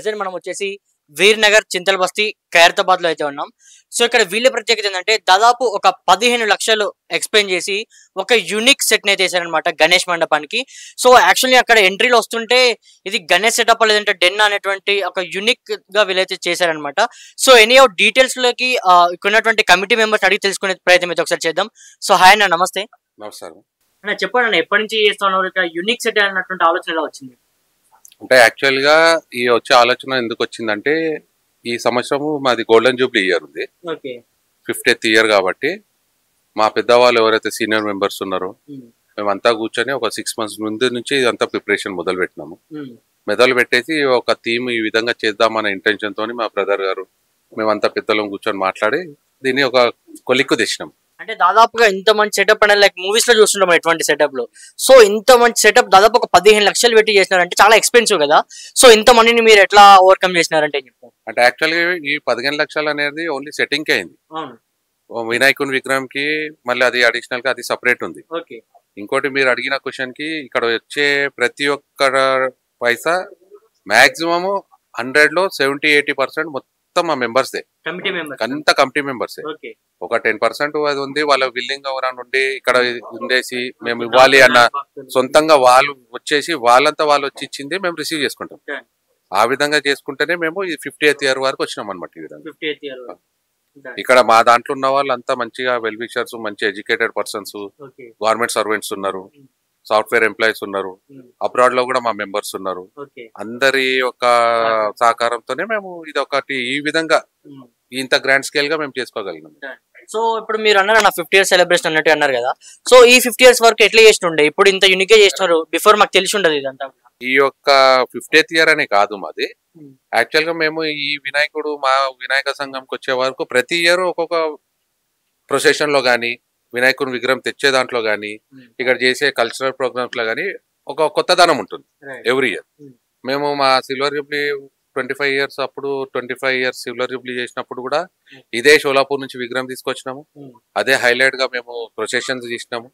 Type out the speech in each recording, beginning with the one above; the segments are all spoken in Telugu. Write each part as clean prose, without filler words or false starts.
ప్రెజెంట్ మనం వచ్చేసి వీర్నగర్ చింతల్ బస్తీ ఖైరతాబాద్ లో అయితే ఉన్నాం. సో ఇక్కడ వీళ్ళ ప్రత్యేకత ఏంటంటే దాదాపు ఒక 15 లక్షలు ఎక్స్ప్లెయిన్ చేసి ఒక యూనిక్ సెట్ అయితే వేసారనమాట గణేష్ మండపానికి. సో యాక్చువల్లీ అక్కడ ఎంట్రీలో వస్తుంటే ఇది గణేష్ సెటప్ లేదంటే డెన్ అనేటువంటి ఒక యూనిక్ గా వీళ్ళైతే చేశారనమాట. సో ఎనీ ఆఫ్ డీటెయిల్స్ లోకి ఇక్కడ ఉన్నటువంటి కమిటీ మెంబర్స్ అడిగి తెలుసుకునే ప్రయత్నం అయితే ఒకసారి చేద్దాం. సో హాయ్ అన్న, నమస్తే. నమస్కారం. అన్న చెప్పండి అన్న, ఎప్పటి నుంచి చేస్తున్నారు ఇక్కడ యూనిక్ సెట్ అన్నటువంటి ఆలోచన ఎలా వచ్చింది? అంటే యాక్చువల్గా ఈ వచ్చే ఆలోచన ఎందుకు వచ్చిందంటే ఈ సంవత్సరము మాది గోల్డెన్ జూబ్లీ ఇయర్ ఉంది, 50th ఇయర్. కాబట్టి మా పెద్దవాళ్ళు ఎవరైతే సీనియర్ మెంబర్స్ ఉన్నారో మేమంతా కూర్చొని ఒక 6 months ముందు నుంచి ఇదంతా ప్రిపరేషన్ మొదలు పెట్టినాము. మొదలు పెట్టేసి ఒక థీమ్ ఈ విధంగా చేద్దామనే ఇంటెన్షన్ తోని మా బ్రదర్ గారు మేమంతా పెద్దలం కూర్చొని మాట్లాడి దీన్ని ఒక కొలిక్కు తెచ్చినాం. అంటే దాదాపుగా ఇంత మంచి సెటప్ అనేది లైక్ మూవీస్ లో చూస్తుంటాం ఎటువంటి సెటప్ లో. సో ఇంత మంచి సెటప్ దాదాపు ఒక 15 లక్షలు పెట్టి చేసినారంటే చాలా ఎక్స్పెన్సివ్ కదా. సో ఇంత మనీని మీరు ఎట్లా ఓవర్కమ్ చేసినారంటే చెప్తారు? అంటే యాక్చువల్గా ఈ 15 లక్షలు అనేది ఓన్లీ సెట్టింగ్ కే అయింది. వినాయకుని విగ్రహం కి మళ్ళీ అది అడిషనల్ గా అది సపరేట్ ఉంది. ఇంకోటి మీరు అడిగిన క్వశ్చన్ కి ఇక్కడ వచ్చే ప్రతి ఒక్క పైసా మాక్సిమం 100లో 70-80% మొత్తం మా మెంబర్స్ అంతా కమిటీ మెంబర్స్. ఒక 10% అది ఉంది వాళ్ళ విల్లింగ్ ఎవరైనా ఉండి ఇక్కడ ఉండేసి మేము ఇవ్వాలి అన్న సొంతంగా వాళ్ళు వచ్చేసి వాళ్ళంతా వాళ్ళు వచ్చి ఇచ్చింది మేము రిసీవ్ చేసుకుంటాం. ఆ విధంగా చేసుకుంటేనే మేము ఈ 50th ఇయర్ వరకు వచ్చినాం అనమాట. ఈ విధంగా ఇక్కడ మా దాంట్లో ఉన్న వాళ్ళు అంతా మంచిగా వెల్ విషర్స్, మంచి ఎడ్యుకేటెడ్ పర్సన్స్, గవర్నమెంట్ సర్వెంట్స్ ఉన్నారు, సాఫ్ట్వేర్ ఎంప్లాయీస్ ఉన్నారు, అబ్రాడ్ లో కూడా మా మెంబర్స్ ఉన్నారు. అందరి యొక్క సహకారంతోనే మేము ఇది ఒకటి ఈ విధంగా ఇంత గ్రాండ్ స్కేల్ గా మేము చేసుకోగలిగినాం. సో ఇప్పుడు మీరు అన్నారు నా 50 years సెలబ్రేషన్ అన్నట్టు అన్నారు కదా. సో ఈ 50 years వరకు ఎట్లా చేస్తుండే, ఇప్పుడు ఇంత యూనిక్ గా చేస్తున్నారు, బిఫోర్ మాకు తెలిసి ఉండదు ఇదంతా. ఈ యొక్క 50th ఇయర్ అనే కాదు మాది. యాక్చువల్ గా మేము ఈ వినాయకుడు మా వినాయక సంఘంకి వచ్చే వరకు ప్రతి ఇయర్ ఒక్కొక్క ప్రొసెషన్ లో గానీ వినాయకుని విగ్రహం తెచ్చే దాంట్లో గానీ ఇక్కడ చేసే కల్చరల్ ప్రోగ్రామ్స్ లో గానీ ఒక కొత్తదనం ఉంటుంది ఎవ్రీ ఇయర్. మేము మా సిల్వర్ జూబ్లీ 25 years అప్పుడు 25 years సిల్వర్ జూబ్లీ చేసినప్పుడు కూడా ఇదే షోలాపూర్ నుంచి విగ్రహం తీసుకొచ్చినాము. అదే హైలైట్ గా మేము ప్రొసెషన్స్ చేసినాము.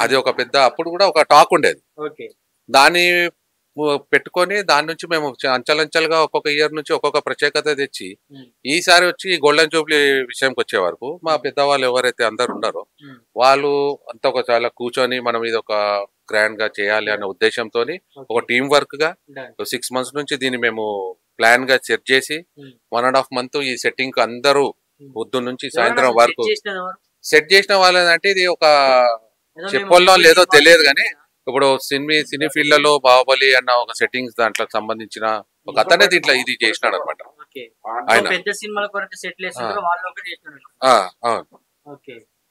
అది ఒక పెద్ద అప్పుడు కూడా ఒక టాక్ ఉండేది. దాన్ని పెట్టుకొని దాని నుంచి మేము అంచెలంచెలుగా ఒక్కొక్క ఇయర్ నుంచి ఒక్కొక్క ప్రత్యేకత తెచ్చి ఈసారి వచ్చి గోల్డెన్ జూబ్లీ విషయంకి వచ్చే వరకు మా పెద్దవాళ్ళు ఎవరైతే అందరు ఉన్నారో వాళ్ళు అంతా ఒక చాలా కూర్చొని మనం ఇది ఒక గ్రాండ్ గా చేయాలి అనే ఉద్దేశంతో ఒక టీం వర్క్ గా 6 months నుంచి దీన్ని మేము ప్లాన్ గా సెట్ చేసి 1.5 month ఈ సెట్టింగ్ అందరూ పొద్దున్న నుంచి సాయంత్రం వరకు సెట్ చేసిన వాళ్ళంటే ఇది ఒక చెప్పల్లో లేదో తెలియదు కానీ ఇప్పుడు సినీ ఫీల్డ్ లో బాహుబలి అన్న ఒక సెట్టింగ్స్ దాంట్లో సంబంధించిన ఒక అతనే దీంట్లో ఇది చేసినాడు అనమాట.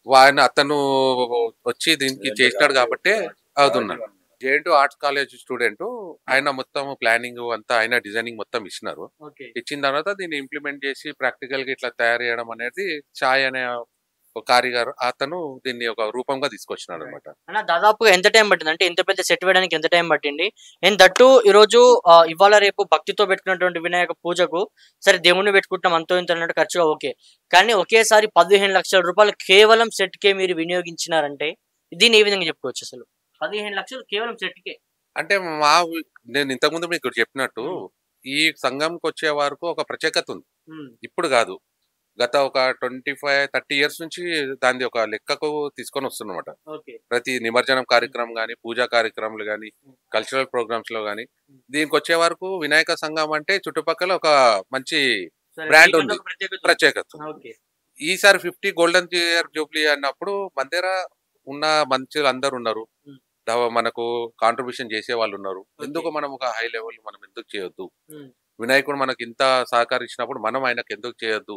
ఆయన అతను వచ్చి దీనికి చేసినాడు కాబట్టి అవుతున్నాడు. జేఎన్‌టీయూ ఆర్ట్స్ కాలేజ్ స్టూడెంట్ ఆయన మొత్తం ప్లానింగ్ అంతా ఆయన డిజైనింగ్ మొత్తం ఇచ్చినారు. ఇచ్చిన తర్వాత దీన్ని ఇంప్లిమెంట్ చేసి ప్రాక్టికల్ గా ఇట్లా తయారు చేయడం అనేది ఛాయ్ అనే ఒక కారిగారు అతను దీన్ని ఒక రూపంగా తీసుకొచ్చినాడు అనమాట. దాదాపుగా ఎంత టైం పట్టింది అంటే ఇంత పెద్ద సెట్ వేయడానికి ఎంత టైం పట్టింది? అండ్ దట్టు ఈరోజు ఇవాళ రేపు భక్తితో పెట్టుకున్నటువంటి వినాయక పూజకు సరే దేవుణ్ణి పెట్టుకుంటాం అంతో ఇంత అన్నట్టు ఖర్చుగా ఓకే, కానీ ఒకేసారి 15 లక్షల రూపాయలు కేవలం సెట్ కే మీరు వినియోగించినారంటే దీన్ని ఏ విధంగా చెప్పుకోవచ్చు? అసలు 15 లక్షలు కేవలం సెట్ కే అంటే నేను ఇంతకుముందు మీకు చెప్పినట్టు ఈ సంఘంకి వచ్చే వరకు ఒక ప్రత్యేకత ఉంది. ఇప్పుడు కాదు, గత ఒక 25-30 years నుంచి దాన్ని ఒక లెక్కకు తీసుకొని వస్తున్నమాట. ప్రతి నిమజ్జనం కార్యక్రమం గానీ, పూజా కార్యక్రమాలు గానీ, కల్చరల్ ప్రోగ్రామ్స్ లో గానీ దీనికి వచ్చే వరకు వినాయక సంఘం అంటే చుట్టుపక్కల ఒక మంచి బ్రాండ్ ఉంది, ప్రత్యేకత. ఈసారి 50 గోల్డెన్ ఇయర్ జూబ్లీ అన్నప్పుడు మన దగ్గర ఉన్న మంచి అందరు ఉన్నారు, మనకు కాంట్రిబ్యూషన్ చేసే వాళ్ళు ఉన్నారు. ఎందుకు మనం ఒక హై లెవెల్ మనం ఎందుకు చేయొద్దు, వినాయకుడు మనకి ఇంత సహకరించినప్పుడు మనం ఆయనకు ఎందుకు చేయొద్దు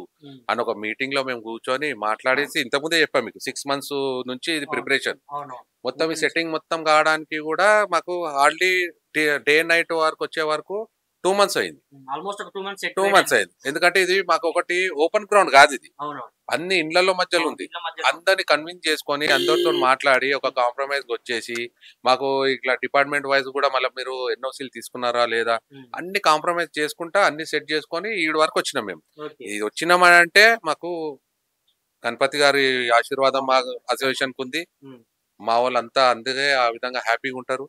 అని ఒక మీటింగ్ లో మేము కూర్చొని మాట్లాడేసి ఇంతకుముందే చెప్పాం మీకు 6 months నుంచి ఇది ప్రిపరేషన్ మొత్తం ఈ సెట్టింగ్ మొత్తం కావడానికి కూడా మాకు హార్డ్లీ డే నైట్ వరకు వచ్చే వరకు 2 months అయింది. ఆల్మోస్ట్ 2 months అయింది. ఎందుకంటే ఇది మాకు ఒకటి ఓపెన్ గ్రౌండ్ కాదు, ఇది అన్ని ఇండ్లలో మధ్యలో ఉంది. అందరిని కన్విన్స్ చేసుకొని అందరితో మాట్లాడి ఒక కాంప్రమైజ్ వచ్చేసి మాకు ఇట్లా డిపార్ట్మెంట్ వైజ్ కూడా మళ్ళీ మీరు ఎన్ఓసీలు తీసుకున్నారా లేదా అన్ని కాంప్రమైజ్ చేసుకుంటా అన్ని సెట్ చేసుకొని ఈ వరకు వచ్చినాం. మేము ఇది వచ్చినామంటే మాకు గణపతి గారి ఆశీర్వాదం మా అసోసియేషన్ కు ఉంది. మా వాళ్ళంతా అందుకే ఆ విధంగా హ్యాపీగా ఉంటారు,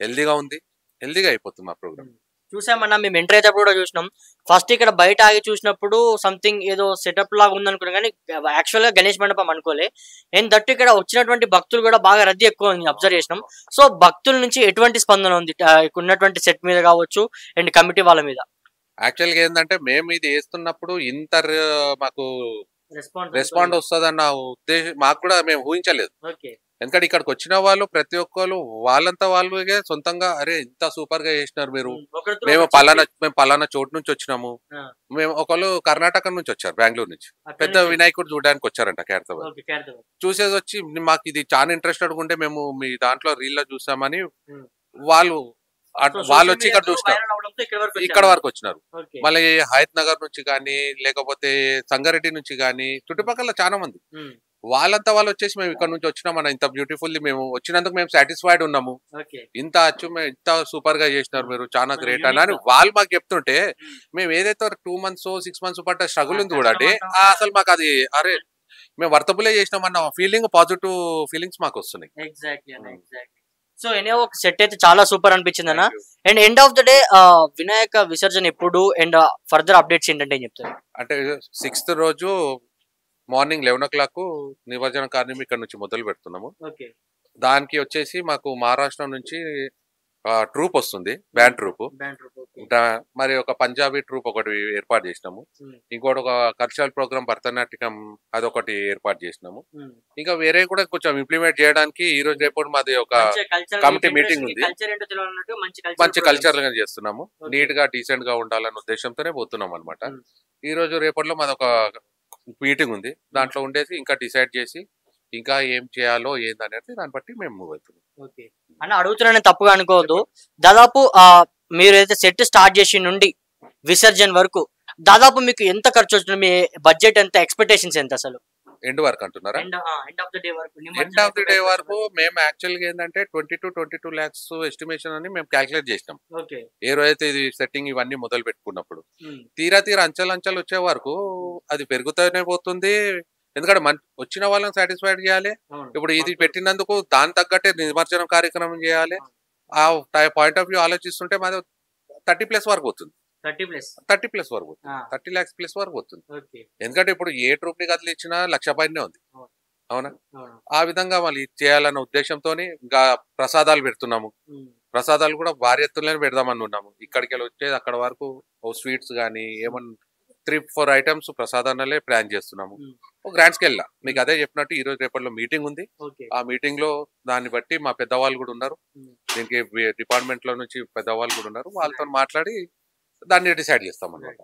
హెల్దీగా ఉంది, హెల్దీగా అయిపోతుంది మా ప్రోగ్రామ్. చూసామన్నా, మేము ఎంటర్ అయ్యేటప్పుడు కూడా చూసినాం. ఫస్ట్ ఇక్కడ బయట ఆగి చూసినప్పుడు సంథింగ్ ఏదో సెటప్ లాగా ఉందనుకున్నాం, కానీ యాక్చువల్ గా గణేష్ మండపం అనుకోలే. అండ్ దట్టు ఇక్కడ వచ్చినటువంటి భక్తులు కూడా బాగా రద్దీ ఎక్కువ ఉంది, అబ్జర్వ్ చేసినాం. సో భక్తుల నుంచి ఎటువంటి స్పందన ఉంది ఇక్కడ ఉన్నటువంటి సెట్ మీద కావచ్చు అండ్ కమిటీ వాళ్ళ మీద? యాక్చువల్గా ఏంటంటే మేము ఇది వేస్తున్నప్పుడు ఇంత మాకు రెస్పాండ్ వస్తుందన్న ఉద్దేశం మాకు కూడా మేము ఊహించలేదు. ఎందుకంటే ఇక్కడికి వచ్చిన వాళ్ళు ప్రతి ఒక్కరు వాళ్ళంతా వాళ్ళే సొంతంగా అరే ఇంత సూపర్ గా చేసినారు మీరు, మేము పలానా చోటు నుంచి వచ్చినాము, మేము ఒకళ్ళు కర్ణాటక నుంచి వచ్చారు, బెంగళూరు నుంచి పెద్ద వినాయకుడు చూడడానికి వచ్చారంట ఖైరతాబాద్. చూసేది వచ్చి మాకు ఇది చాలా ఇంట్రెస్టెడ్ ఉంటే మేము మీ దాంట్లో రీల్ లో చూసామని వాళ్ళు వచ్చి ఇక్కడ చూసినారు, ఇక్కడ వరకు వచ్చినారు. మళ్ళీ హయత్ నగర్ నుంచి కానీ లేకపోతే సంగారెడ్డి నుంచి కానీ చుట్టుపక్కల చాలా మంది వాళ్ళంతా వాళ్ళు వచ్చేసి మేము ఇక్కడ నుంచి వచ్చినాం అన్న, ఇంత బ్యూటిఫుల్లీ మేము వచ్చినందుకు మేము సాటిస్ఫైడ్ ఉన్నాము, ఇంత ఇంత సూపర్ గా చేసినారు మీరు, చాలా గ్రేట్ అని వాళ్ళు మాకు చెప్తుంటే మేము ఏదైతే 2 months 6 months పట్ట స్ట్రగుల్ ఉంది చూడండి, అసలు మాకు అది అరే మేము వర్తబులే చేసినాం అన్న ఫీలింగ్, పాజిటివ్ ఫీలింగ్స్ మాకు వస్తున్నాయి. సో ఎనీ ఒక సెట్ అయితే చాలా సూపర్ అనిపించింది అన్న. And end of the day Vinayaka విసర్జన ఎప్పుడు అండ్ ఫర్దర్ అప్డేట్స్ ఏంటంటే ఏం చెప్తారు? అంటే 6th రోజు మార్నింగ్ 11 o'clock నిమజ్జన కార్యం ఇక్కడ నుంచి మొదలు పెడుతున్నాము. దానికి వచ్చేసి మాకు మహారాష్ట్ర నుంచి ట్రూప్ వస్తుంది, బ్యాండ్ ట్రూప్. మరి ఒక పంజాబీ ట్రూప్ ఒకటి ఏర్పాటు చేసినాము, ఇంకోటి ఒక కల్చరల్ ప్రోగ్రామ్ భరతనాట్యం అదొకటి ఏర్పాటు చేసినాము. ఇంకా వేరే కూడా కొంచెం ఇంప్లిమెంట్ చేయడానికి ఈ రోజు రేపు మాది ఒక కమిటీ మీటింగ్ ఉంది, మంచి కల్చర్ గా చేస్తున్నాము, నీట్ గా డీసెంట్ గా ఉండాలనే ఉద్దేశంతోనే పోతున్నాం అనమాట. ఈ రోజు రేపట్లో మాది ఒక మీటింగ్ ఉంది, దాంట్లో ఉండేసి ఇంకా డిసైడ్ చేసి ఇంకా ఏం చేయాలో ఏందనేది దాన్ని బట్టి మేము మూవ్ అవుతున్నాం. అన్న అడుగుతున్నాను తప్పుగా అనుకోవద్దు, దాదాపు మీరు అయితే సెట్ స్టార్ట్ చేసి నుండి విసర్జన్ వరకు దాదాపు మీకు ఎంత ఖర్చు వచ్చింది, మీ బడ్జెట్ ఎంత, ఎక్స్పెక్టేషన్స్ ఎంత అసలు? ఎండ్ వరకు అంటున్నారా? ఎండ్ ఆఫ్ ది డే వరకు మేము యాక్చువల్ గా ఏంటంటే 22 lakhs ఎస్టిమేషన్ అని మేము క్యాల్కులేట్ చేసినాం ఏ రోజైతే ఇది సెట్టింగ్ ఇవన్నీ మొదలు పెట్టుకున్నప్పుడు. తీరా అంచెలు వచ్చే వరకు అది పెరుగుతూనే పోతుంది, ఎందుకంటే వచ్చిన వాళ్ళని సాటిస్ఫైడ్ చేయాలి. ఇప్పుడు ఇది పెట్టినందుకు దాని తగ్గట్టే నిమజ్జనం కార్యక్రమం చేయాలి. ఆ పాయింట్ ఆఫ్ వ్యూ ఆలోచిస్తుంటే మాది 30+ వరకు పోతుంది, 30+ వరకు 30 lakhs+ వరకు పోతుంది. ఎందుకంటే ఇప్పుడు ఏ ట్రూప్ ని కదిలిచ్చినా 1,00,000 పైనే ఉంది, అవునా? ఆ విధంగా మళ్ళీ చేయాలన్న ఉద్దేశంతో ఇంకా ప్రసాదాలు పెడుతున్నాము, ప్రసాదాలు కూడా భారీ ఎత్తులోనే పెడదామని ఉన్నాము. ఇక్కడికి వెళ్ళి వచ్చేది అక్కడ వరకు స్వీట్స్ కానీ ఏమన్నా 3-4 items ప్రసాదాలే ప్లాన్ చేస్తున్నాము. గ్రాండ్ స్కేల్ లా మీకు అదే చెప్పినట్టు ఈ రోజు రేపట్లో మీటింగ్ ఉంది, ఆ మీటింగ్ లో దాన్ని బట్టి మా పెద్దవాళ్ళు కూడా ఉన్నారు, దీనికి డిపార్ట్మెంట్ లో నుంచి పెద్దవాళ్ళు కూడా ఉన్నారు, వాళ్ళతో మాట్లాడి దాన్ని డిసైడ్ చేస్తాం అన్నమాట.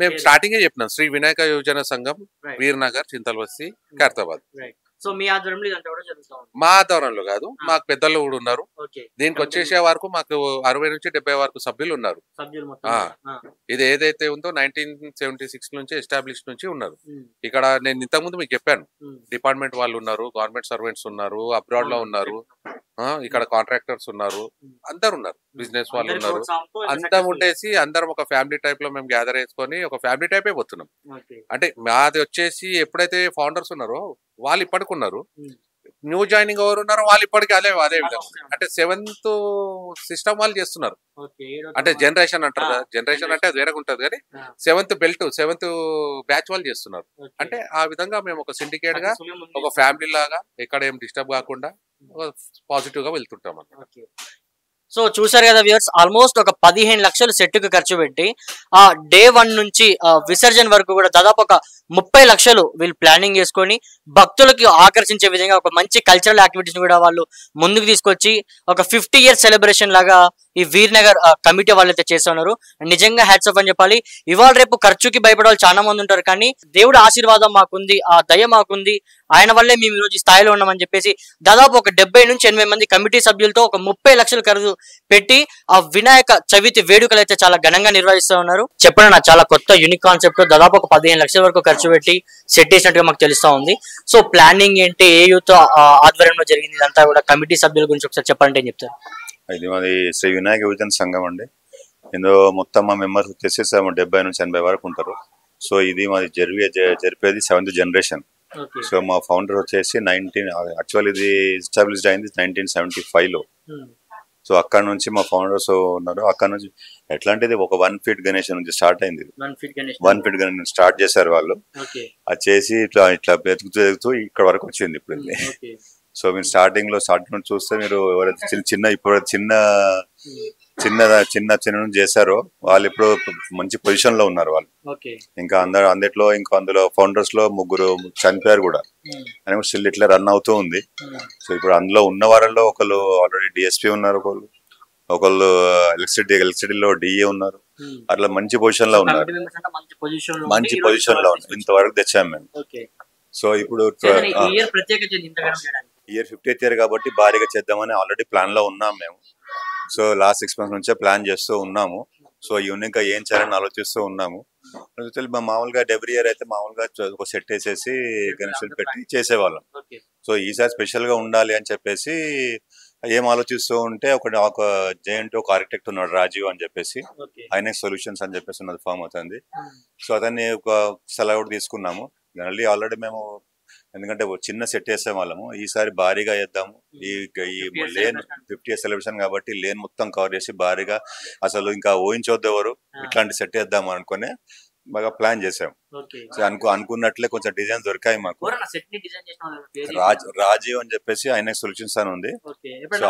మేము స్టార్టింగ్ చెప్పినాం, శ్రీ వినాయక యోజన సంఘం, వీర్నగర్, చింతల్బస్తి, ఖైరతాబాద్. సో మీ ఆధ్వర్యంలో ఇదంతా కూడా జరుగుతుంది? మా ఆధ్వర్యంలో కాదు, మాకు పెద్దలు కూడా ఉన్నారు. దీనికి వచ్చేసే వరకు మాకు 60 నుంచి 70 వరకు సభ్యులు ఉన్నారు. ఇది ఏదైతే ఉందో 1976 నుంచి ఎస్టాబ్లిష్ నుంచి ఉన్నారు. ఇక్కడ నేను ఇంతకుముందు మీకు చెప్పాను, డిపార్ట్మెంట్ వాళ్ళు ఉన్నారు, గవర్నమెంట్ సర్వెంట్స్ ఉన్నారు, అబ్రాడ్ లో ఉన్నారు, ఇక్కడ కాంట్రాక్టర్స్ ఉన్నారు, అందరు ఉన్నారు, బిజినెస్ వాళ్ళు ఉన్నారు. అంతా ఉండేసి అందరం ఒక ఫ్యామిలీ టైప్ లో మేము గ్యాదర్ చేసుకొని ఒక ఫ్యామిలీ టైపే పోతున్నాం. అంటే మాది వచ్చేసి ఎప్పుడైతే ఫౌండర్స్ ఉన్నారో వాళ్ళు ఇప్పటికి ఉన్నారు, న్యూ జాయినింగ్ ఎవరు ఉన్నారో వాళ్ళు ఇప్పటికీ అదే విధంగా అంటే 7th సిస్టమ్ వాళ్ళు చేస్తున్నారు. అంటే జనరేషన్ అంటారు, జనరేషన్ అంటే అది వేరే ఉంటది కానీ 7th బెల్ట్ 7th బ్యాచ్ వాళ్ళు చేస్తున్నారు. అంటే ఆ విధంగా మేము ఒక సిండికేట్ గా ఒక ఫ్యామిలీ లాగా ఎక్కడ ఏం డిస్టర్బ్ కాకుండా పాజిటివ్ గా వెళ్తుంటాం అన్నమాట. సో చూసారు కదా వ్యూవర్స్, ఆల్మోస్ట్ ఒక 15 లక్షలు సెట్కు ఖర్చు పెట్టి ఆ డే 1 నుంచి విసర్జన వరకు కూడా దాదాపు ఒక 30 లక్షలు వీళ్ళు ప్లానింగ్ చేసుకొని భక్తులకు ఆకర్షించే విధంగా ఒక మంచి కల్చరల్ యాక్టివిటీస్ కూడా వాళ్ళు ముందుకు తీసుకొచ్చి ఒక 50 years సెలబ్రేషన్ లాగా ఈ వీర్నగర్ కమిటీ వాళ్ళు అయితే చేస్తున్నారు. నిజంగా హ్యాట్స్ ఆఫ్ అని చెప్పాలి. ఇవాళ రేపు ఖర్చుకి భయపడే వాళ్ళు చాలా మంది ఉంటారు, కానీ దేవుడి ఆశీర్వాదం మాకుంది, ఆ దయ మాకుంది, ఆయన వల్లే మేము ఈరోజు స్థాయిలో ఉన్నామని చెప్పేసి దాదాపు ఒక 70 నుంచి 80 మంది కమిటీ సభ్యులతో ఒక 30 లక్షలు ఖర్చు పెట్టి ఆ వినాయక చవితి వేడుకలు అయితే చాలా ఘనంగా నిర్వహిస్తూ ఉన్నారు. చెప్పండి నా, చాలా కొత్త యూనిక్ కాన్సెప్ట్ దాదాపు ఒక 15 లక్షల వరకు ఖర్చు పెట్టి సెట్ చేసినట్టుగా మాకు తెలుస్తా ఉంది. సో ప్లానింగ్ ఏంటి, ఏ యూత్ ఆధ్వర్యంలో జరిగింది, ఇదంతా కూడా కమిటీ సభ్యుల గురించి ఒకసారి చెప్పాలంటే ఏం చెప్తారు? ఇది మాది శ్రీ వినాయక యోజన సంఘం అండి. ఇందులో మొత్తం మా మెంబర్స్ వచ్చేసి 70 నుంచి 80 వరకు ఉంటారు. సో ఇది మాది జరిపేది 7th జనరేషన్. సో మా ఫౌండర్ వచ్చేసి యాక్చువల్ ఇది ఎస్టాబ్లిష్డ్ అయింది 1975లో. సో అక్కడ నుంచి మా ఫౌండర్స్ ఉన్నారు. అక్కడ నుంచి ఎట్లాంటిది ఒక 1 feet గణేష్ నుంచి స్టార్ట్ అయింది. 1 feet గణేష్ స్టార్ట్ చేశారు వాళ్ళు. అది చేసి ఇట్లా ఇట్లా ఎదుగుతూ ఇక్కడ వరకు వచ్చింది ఇప్పుడు. సో మీరు స్టార్టింగ్ నుంచి చూస్తే మీరు ఎవరైతే చిన్న ఇప్పుడు చిన్న నుంచి చేశారో వాళ్ళు ఇప్పుడు మంచి పొజిషన్ లో ఉన్నారు వాళ్ళు. ఇంకా అందులో ఫౌండర్స్ లో 3 చనిపోయారు కూడా, అని స్టిల్ ఇట్లా రన్ అవుతూ ఉంది. సో ఇప్పుడు అందులో ఉన్న వారిలో ఒకళ్ళు ఆల్రెడీ డిఎస్పీ ఉన్నారు, ఒకళ్ళు ఎలక్ట్రిసిటీలో డిఏ ఉన్నారు. అట్లా మంచి పొజిషన్ లో ఉన్నారు, మంచి పొజిషన్ లో ఉన్నారు. ఇంతవరకు తెచ్చాము మేము. సో ఇప్పుడు ఇయర్ 50th year కాబట్టి భారీగా చేద్దామని ఆల్రెడీ ప్లాన్ లో ఉన్నాం మేము. సో లాస్ట్ 6 months నుంచే ప్లాన్ చేస్తూ ఉన్నాము. సో యూనిక్ గా ఏం చేయాలని ఆలోచిస్తూ ఉన్నాము. మామూలుగా ఎవ్రీ ఇయర్ అయితే మామూలుగా ఒక సెట్ వేసేసి గణేషులు పెట్టి చేసేవాళ్ళం. సో ఈసారి స్పెషల్ గా ఉండాలి అని చెప్పేసి ఏం ఆలోచిస్తూ ఉంటే ఒక జయంట్ ఒక ఆర్కిటెక్ట్ ఉన్నాడు, రాజీవ్ అని చెప్పేసి, ఐనెక్స్ సొల్యూషన్స్ అని చెప్పేసి ఉన్నది ఫామ్ అవుతుంది. సో అతన్ని ఒక సలహా కూడా తీసుకున్నాము. ఆల్రెడీ మేము ఎందుకంటే చిన్న సెట్ వేసే వాళ్ళము, ఈసారి భారీగా వేద్దాము. ఈ లేన్ 50th సెలబ్రేషన్ కాబట్టి లేన్ మొత్తం కవర్ చేసి భారీగా అసలు ఇంకా ఊహించవద్దు ఎవరు ఇట్లాంటి సెట్ వేద్దాము అనుకుని బాగా ప్లాన్ చేసాము. అనుకున్నట్లే కొంచెం డిజైన్ దొరికాయి మాకు. రాజీవ్ అని చెప్పేసి ఐనెక్స్ సొల్యూషన్స్ అని ఉంది. సో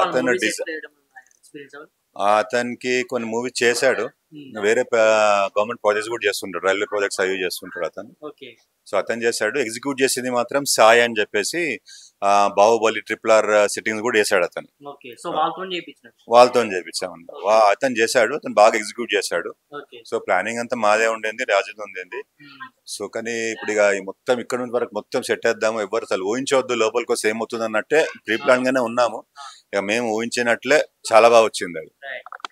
అతనికి కొన్ని మూవీస్ చేశాడు, వేరే గవర్నమెంట్ ప్రాజెక్ట్స్ కూడా చేస్తుంటాడు, రైల్వే ప్రాజెక్ట్స్ అవి చేస్తుంటాడు అతను. సో అతను చేశాడు. ఎగ్జిక్యూట్ చేసింది మాత్రం సాయి అని చెప్పేసి బాహుబలి RRR సెట్టింగ్స్ కూడా చేశాడు అతను. వాళ్ళతో చేయించామంట. అతను చేశాడు, అతను బాగా ఎగ్జిక్యూట్ చేశాడు. సో ప్లానింగ్ అంతా మాదే ఉండేది, రాజుది ఉండేది. సో కానీ ఇప్పుడు ఇక మొత్తం ఇక్కడ నుంచి వరకు మొత్తం సెట్ వేద్దాము, ఎవరు అసలు ఊహించవద్దు లోపలికి వస్తే ఏమవుతుంది అన్నట్టే ప్రీ ప్లాన్ గానే ఉన్నాము. ఇక మేము ఊహించినట్లే చాలా బాగా వచ్చింది అది.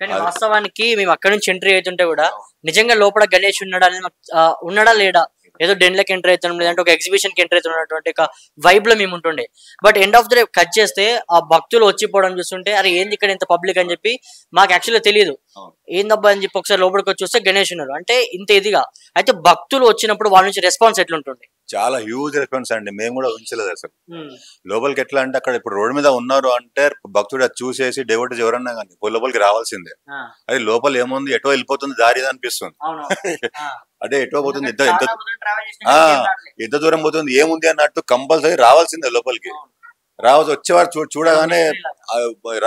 కానీ వాస్తవానికి మేము అక్కడ నుంచి ఎంట్రీ అవుతుంటే కూడా నిజంగా లోపల గణేష్ ఉన్నాడా లేడా, ఏదో డెన్లకి ఎంటర్ అవుతున్నాం లేదంటే ఒక ఎగ్జిబిషన్ కి ఎంటర్ అవుతున్నటువంటి ఒక వైబ్ లో మేము ఉంటుండే. But end of the day cut చేస్తే ఆ భక్తులు వచ్చిపోవడం చూస్తుంటే అరే ఏంది ఇక్కడ ఇంత పబ్లిక్ అని చెప్పి మాకు యాక్చువల్గా తెలియదు. ఏందబ్బా అని చెప్పి ఒకసారి లోపలికి వచ్చి చూస్తే గణేష్ ఉన్నారు అంటే ఇంత ఇదిగా. అయితే భక్తులు వచ్చినప్పుడు వాళ్ళ నుంచి రెస్పాన్స్ ఎట్లుంటుంది? చాలా హ్యూజ్ రెస్పాన్స్ అండి, మేము కూడా ఊహించలేదు అసలు. లోపలికి ఎట్లా అంటే అక్కడ ఇప్పుడు రోడ్డు మీద ఉన్నారు అంటే భక్తుడు అది చూసేసి డెవోటీస్ ఎవరన్నా కానీ లోపలికి రావాల్సిందే. అది లోపల ఏముంది ఎటో వెళ్ళిపోతుంది దారి అనిపిస్తుంది. అదే ఎటో పోతుంది, ఎంత దూరం పోతుంది ఏముంది అన్నట్టు కంపల్సరీ రావాల్సిందే లోపలికి. రావచ్చు వచ్చేవారు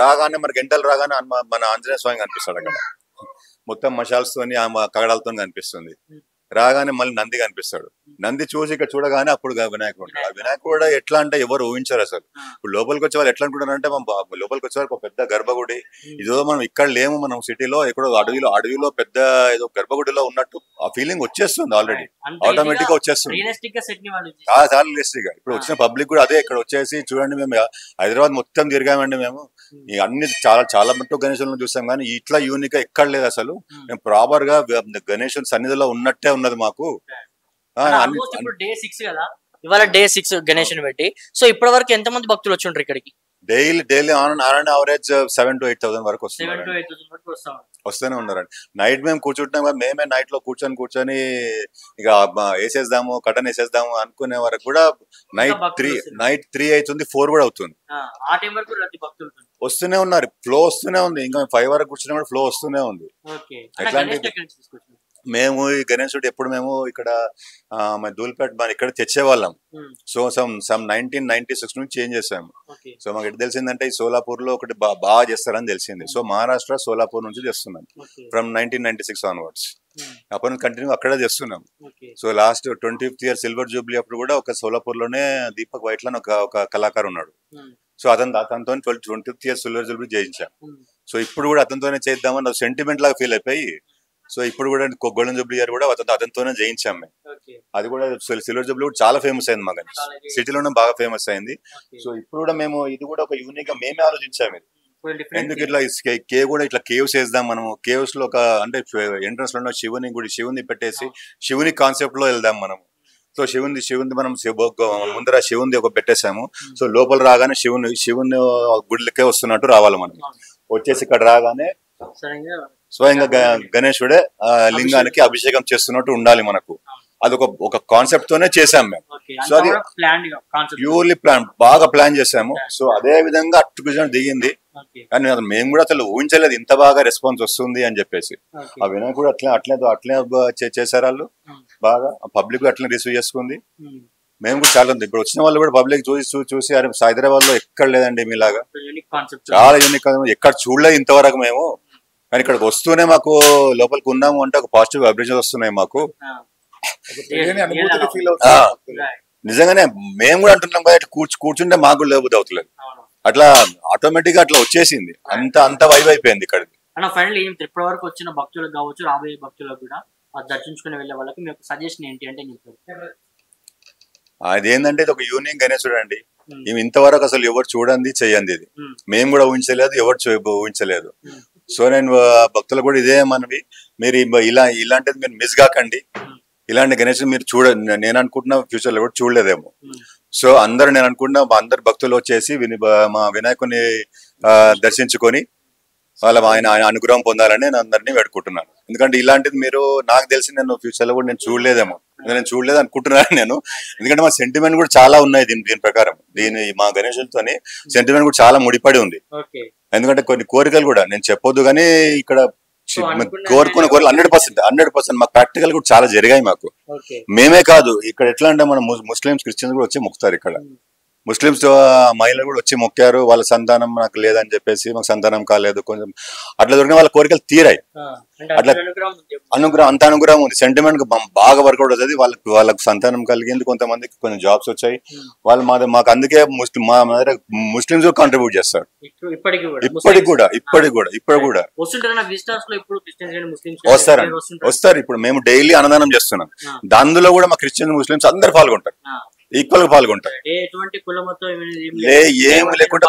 రాగానే మరి గంటలు రాగానే మన ఆంజనేయ స్వామి కనిపిస్తాడు అక్కడ, మొత్తం మషాల్స్ తోని కగడాలతో కనిపిస్తుంది. రాగానే మళ్ళీ నంది కనిపిస్తాడు. నంది చూసి ఇక్కడ చూడగానే అప్పుడు వినాయకుడు ఉంటాడు. ఆ వినాయకుడు కూడా ఎట్లా అంటే ఎవరు ఊహించారు అసలు. ఇప్పుడు లోపలికి వచ్చే వాళ్ళు ఎట్లా అనుకుంటారంటే లోపలికి వచ్చే వాళ్ళకి ఒక పెద్ద గర్భగుడి, ఇదో మనం ఇక్కడ లేము, మనం సిటీలో ఎక్కడో అడవిలో పెద్ద ఏదో గర్భగుడిలో ఉన్నట్టు ఆ ఫీలింగ్ వచ్చేస్తుంది ఆల్రెడీ, ఆటోమేటిక్ గా వచ్చేస్తుంది. చాలా రియలిస్టిక్ గా ఇప్పుడు వచ్చిన పబ్లిక్ కూడా అదే. ఇక్కడ వచ్చేసి చూడండి, మేము హైదరాబాద్ మొత్తం తిరిగామండి, మేము అన్ని చాలా మట్టు గణేశులను చూసాం కానీ ఇట్లా యూనిక్ గా ఎక్కడ లేదు అసలు. మేము ప్రాపర్ గా గణేశుని సన్నిధిలో ఉన్నట్టే ఉన్నది మాకు. డే 6 కదా, ఇవాళ డే 6 గణేశుని పెట్టి. సో ఇప్పటి వరకు ఎంత మంది భక్తులు వచ్చి ఉంటారు ఇక్కడికి? డైలీ ఆన్ అవరేజ్ 7,000 to 8,000 వరకు వస్తూనే ఉన్నారండి. నైట్ మేము కూర్చుంటున్నాం, మేమే నైట్ లో కూర్చొని ఇక వేసేద్దాము కటన్ వేసేద్దాము అనుకునే వరకు కూడా నైట్ 3 అవుతుంది, 4 కూడా అవుతుంది. వస్తూనే ఉన్నారు, ఫ్లో వస్తూనే ఉంది. ఇంకా 5 వరకు కూర్చున్నా కూడా ఫ్లో వస్తూనే ఉంది. ఎట్లాంటి మేము ఈ గణేశుడు ఎప్పుడు మేము ఇక్కడ ధూల్పేట ఇక్కడ తెచ్చేవాళ్ళం. సో సమ్ 1996 నుంచి చేంజ్ చేసాము. సో మాకు ఎట్లా తెలిసిందంటే ఈ సోలాపూర్ లో ఒకటి బాగా చేస్తారని తెలిసింది. సో మహారాష్ట్ర సోలాపూర్ నుంచి చేస్తున్నాం ఫ్రమ్ 1996 ఆన్వర్డ్స్. అప్పటి నుంచి కంటిన్యూ అక్కడే చేస్తున్నాం. So last 25th year silver Jubilee అప్పుడు కూడా ఒక సోలాపూర్ లోనే దీపక్ వైట్ల ఒక కళాకారు ఉన్నాడు. సో అతనితో 25th year సిల్వర్ జూబ్లీ చేయించాం. సో ఇప్పుడు కూడా అతనితోనే చేద్దామని సెంటిమెంట్ లాగా ఫీల్ అయిపోయి సో ఇప్పుడు కూడా గోల్డెన్ జూబ్లీ ఇయర్ కూడా అతనితోనే జయించాం మేము. అది కూడా సిల్వర్ జూబ్లీ కూడా చాలా ఫేమస్ అయింది మాకు, సిటీలోనే బాగా ఫేమస్ అయింది. సో ఇప్పుడు కూడా మేము ఇది కూడా ఒక యూనిక్ గా మేమే ఆలోచించాము. ఎందుకు ఇట్లా కేవ్ కూడా ఇట్లా కేవ్స్ వేద్దాం మనము, కేవ్స్ లో ఒక అంటే ఎంట్రన్స్ లో శివుని పెట్టేసి శివుని కాన్సెప్ట్ లో వెళ్దాం మనము. సో శివుని మనం ముందర శివుని ఒక పెట్టేసాము. సో లోపల రాగానే శివుని గుడిలకే వస్తున్నట్టు రావాలి మనం. వచ్చేసి ఇక్కడ రాగానే స్వయంగా గణేశుడే లింగానికి అభిషేకం చేస్తున్నట్టు ఉండాలి మనకు. అది ఒక కాన్సెప్ట్ తోనే చేసాం మేము. సో అది ప్యూర్లీ ప్లాన్, బాగా ప్లాన్ చేసాము. సో అదే విధంగా అట్టుకుజన్ దిగింది. కానీ మేము కూడా అసలు ఊహించలేదు ఇంత బాగా రెస్పాన్స్ వస్తుంది అని చెప్పేసి. ఆ వినాయకుడు అట్లే చేశారు వాళ్ళు, బాగా పబ్లిక్ అట్లనే రిసీవ్ చేసుకుంది. మేము కూడా చాలా ఇప్పుడు వచ్చిన వాళ్ళు కూడా పబ్లిక్ చూసి అరే హైదరాబాద్ లో ఎక్కడ లేదండి మీలాగా, చాలా యూనిక్, ఎక్కడ చూడలేదు ఇంతవరకు మేము. కానీ ఇక్కడికి వస్తూనే మాకు లోపలికి ఉన్నాము అంటే ఒక పాజిటివ్ వైబ్రేషన్స్ వస్తున్నాయి మాకు. నిజంగానే మేము కూడా అంటున్నాం కదా, కూర్చుంటే మాకు కూడా లేబుద్ది అవుతలేదు. అట్లా ఆటోమేటిక్ గా అట్లా వచ్చేసింది, అంత వైబ్ అయిపోయింది ఇక్కడికి. ఇప్పటి వరకు వచ్చిన భక్తులకు కావచ్చు, రాబోయే భక్తులకు కూడా దర్శించుకుని వెళ్ళే వాళ్ళకి మీకు సజెషన్ ఏంటి అంటే అదేంటంటే ఇది ఒక యూనిక్ గణేశుడు అండి. ఇంతవరకు అసలు ఎవరు చూడండి చెయ్యండి, ఇది మేము కూడా ఊహించలేదు, ఎవరు ఊహించలేదు. సో నేను భక్తులకు కూడా ఇదే మనవి, మీరు ఇలాంటిది మీరు మిస్ కాకండి. ఇలాంటి గణేశుడు మీరు నేను అనుకుంటున్నా ఫ్యూచర్ లో కూడా చూడలేదేమో. సో నేను అనుకుంటున్నా అందరు భక్తులు వచ్చేసి మా వినాయకుని దర్శించుకొని ఆయన అనుగ్రహం పొందాలని నేను అందరినీ వేడుకుంటున్నాను. ఎందుకంటే ఇలాంటిది మీరు నాకు తెలిసి నేను ఫ్యూచర్ లో కూడా నేను చూడలేదేమో, నేను చూడలేదు అనుకుంటున్నాను నేను. ఎందుకంటే మా సెంటిమెంట్ కూడా చాలా ఉన్నాయి దీని ప్రకారం. మా గణేశులతోని సెంటిమెంట్ కూడా చాలా ముడిపడి ఉంది. ఎందుకంటే కొన్ని కోరికలు కూడా నేను చెప్పొద్దు కానీ ఇక్కడ కోరుకున్న కోరికలు 100% మాకు ప్రాక్టికల్ కూడా చాలా జరిగాయి మాకు. మేమే కాదు, ఇక్కడ ఎట్లా అంటే మన ముస్లిమ్స్ క్రిస్టియన్స్ కూడా వచ్చి మొక్కుతారు. ఇక్కడ ముస్లిమ్స్ మహిళలు కూడా వచ్చి మొక్కారు, వాళ్ళ సంతానం నాకు లేదని చెప్పేసి, మాకు సంతానం కాలేదు కొంచెం అట్లా దొరికిన వాళ్ళ కోరికలు తీరాయి. అట్లా అంత అనుగ్రహం ఉంది, సెంటిమెంట్ బాగా వర్కౌట్ అవుతుంది. వాళ్ళకు సంతానం కలిగింది, కొంతమందికి కొన్ని జాబ్స్ వచ్చాయి. వాళ్ళు మాకు అందుకే మా దగ్గర ముస్లిమ్స్ కాంట్రిబ్యూట్ చేస్తారు ఇప్పుడు కూడా వస్తారు. ఇప్పుడు మేము డైలీ అన్నదానం చేస్తున్నాం, దానిలో కూడా మా క్రిస్టియన్ ముస్లిమ్స్ అందరు పాల్గొంటారు, ఈక్వల్ గా పాల్గొంటారు. ఏం లేకుండా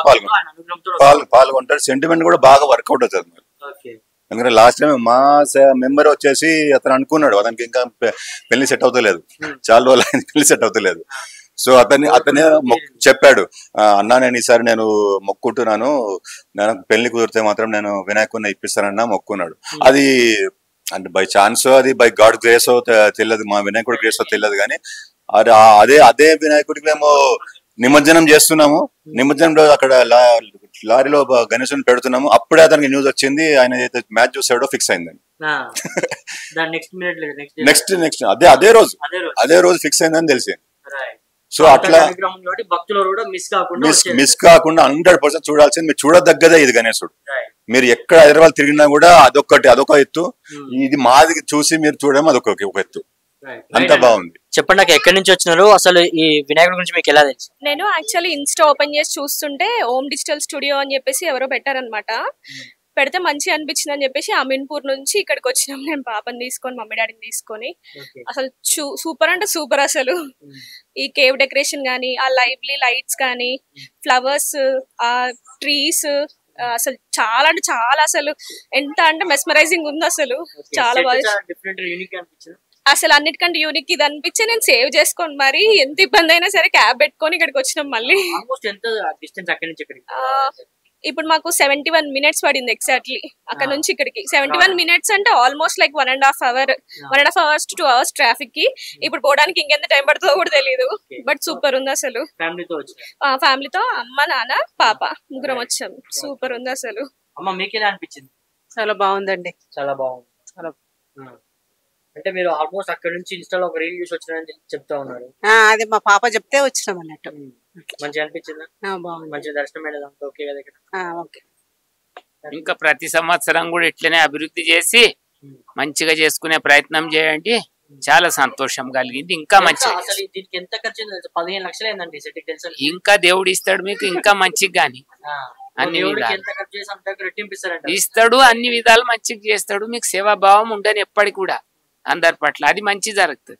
పాల్గొంటారు. సెంటిమెంట్ కూడా బాగా వర్కౌట్ అవుతుంది. ఎందుకంటే లాస్ట్ టైం మా మెంబర్ వచ్చేసి అతను అనుకున్నాడు అతనికి ఇంకా పెళ్లి సెట్ అవుతలేదు, చాలా రోజులు పెళ్లి సెట్ అవుతలేదు. సో అతనే చెప్పాడు, అన్నా నేను ఈసారి నేను మొక్కుంటున్నాను, నాకు పెళ్లి కుదిరితే మాత్రం నేను వినాయకుడిని ఇప్పిస్తానన్నా మొక్కున్నాడు. అది అంటే బై ఛాన్స్, అది బై గాడ్ గ్రేస్ తెలియదు, మా వినాయకుడి గ్రేస్ తెలియదు. కానీ అదే వినాయకుడికి మేము నిమజ్జనం చేస్తున్నాము. నిమజ్జనం రోజు అక్కడ లారీలో గణేశుని పెడుతున్నాము. అప్పుడే అతనికి న్యూస్ వచ్చింది, ఆయన మ్యాచ్ చూసాడో ఫిక్స్ అయిందని. నెక్స్ట్ అదే రోజు ఫిక్స్ అయిందని తెలిసింది. సో అట్లా మిస్ కాకుండా 100% చూడాల్సింది, మీరు చూడదగ్గదే ఇది గణేశుడు. మీరు ఎక్కడ హైదరాబాద్ తిరిగినా కూడా అదొక ఎత్తు, ఇది మాది చూసి మీరు చూడడం అదొక ఎత్తు. అంత బాగుంది. చెప్పండి, నాకు ఎక్కడి నుంచి వచ్చినారు, అసలు ఈ వినాయకుడి గురించి మీకు ఎలా తెలుసు? నేను యాక్చువల్లీ ఇన్స్టా ఓపెన్ చేసి చూస్తుంటే ఓమ్ డిజిటల్ స్టూడియో అని చెప్పేసి ఎవరో పెట్టారనమాట. పెడితే మంచి అనిపించింది అని చెప్పేసి అమీన్పూర్ నుంచి ఇక్కడికి వచ్చినాం. నేను పాపని తీసుకొని, మమ్మీ డాడీని తీసుకొని. అసలు సూపర్ అంటే సూపర్. అసలు ఈ కేవ్ డెకరేషన్ గానీ, ఆ లైవ్లీ లైట్స్ కానీ, ఫ్లవర్స్, ఆ ట్రీస్, అసలు చాలా అంటే చాలా, అసలు ఎంత అంటే మెస్మరైజింగ్ ఉంది. అసలు చాలా బాగా, అసలు అన్నిటికంటే యూనిక్ ఇది అనిపించి నేను సేవ్ చేసుకోండి, మరి ఎంత ఇబ్బంది అయినా సరే క్యాబ్ పెట్టుకొని ఇక్కడికి వచ్చినాం. మళ్ళీ ఇప్పుడు మాకు 71 minutes పడింది ఎగ్జాక్ట్లీ అక్కడ నుంచి ఇక్కడికి. 71 minutes అంటే almost like 1.5 hours to 2 hours traffic కి. ఇప్పుడు పోవడానికి ఇంకెంత టైం పడుతుందో కూడా తెలియదు. బట్ సూపర్ ఉంది అసలు. ఫ్యామిలీతో అమ్మ, నాన్న, పాప ముగ్గురం వచ్చాం. సూపర్ ఉంది అసలు. అమ్మ మీకు ఎలా అనిపించింది? చాలా బాగుందండి. చాలా బాగుంది. అంటే మీరు ఆల్మోస్ట్ అక్కడ నుంచి ఇన్స్టాలో ఒక రీల్ చూసి వచ్చినారని చెప్తా ఉన్నారు. అది మా పాప చెప్తే వచ్చినాం అన్నట్టు. మంచిగా అనిపించిందా? బాగుంది. మంచిగా దర్శనం అయ్యేదంతా ఓకే కదా ఇక్కడ? ఓకే. ఇంకా ప్రతి సంవత్సరం కూడా ఇట్లనే అభివృద్ధి చేసి మంచిగా చేసుకునే ప్రయత్నం చేయండి. చాలా సంతోషం కలిగింది. ఇంకా మంచిగా. అసలు దీనికి ఎంత ఖర్చు? 15 లక్షలు అయిందండి సెట్కి తెలుసు. ఇంకా దేవుడు ఇస్తాడు మీకు ఇంకా మంచిగా గాని, అన్ని ఇస్తాడు, అన్ని విధాలు మంచిగా చేస్తాడు. మీకు సేవాభావం ఉండని ఎప్పటికి కూడా అందరి పట్ల, అది మంచి జరుగుతుంది.